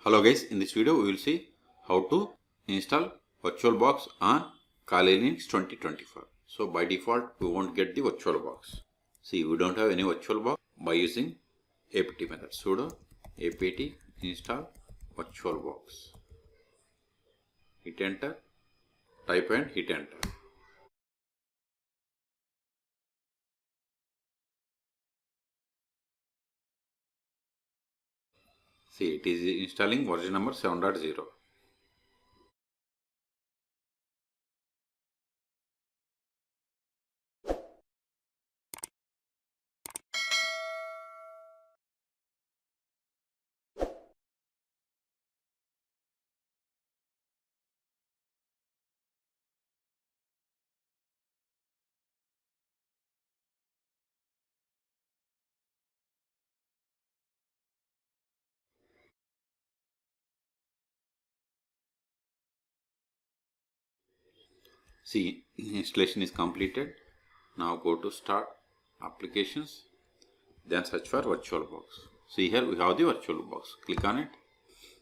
Hello guys, in this video we will see how to install VirtualBox on Kali Linux 2024. So by default we won't get the VirtualBox. See, we don't have any VirtualBox by using apt method. Sudo apt install VirtualBox. Hit enter, type and hit enter. See, it is installing version number 7.0. See, installation is completed. Now go to start applications, then search for VirtualBox. See, here we have the VirtualBox. Click on it.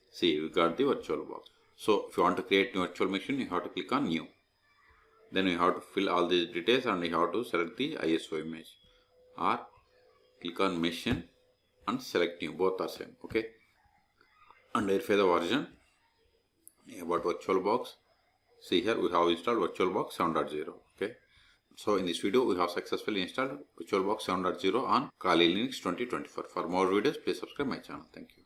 See, we got the VirtualBox. So if you want to create new virtual machine, you have to click on new. Then you have to fill all these details and you have to select the ISO image, or click on machine and select new. Both are same. Okay, and verify the version about VirtualBox. See, here we have installed VirtualBox 7.0. Okay, so in this video we have successfully installed VirtualBox 7.0 on Kali Linux 2024. For more videos, please subscribe my channel. Thank you.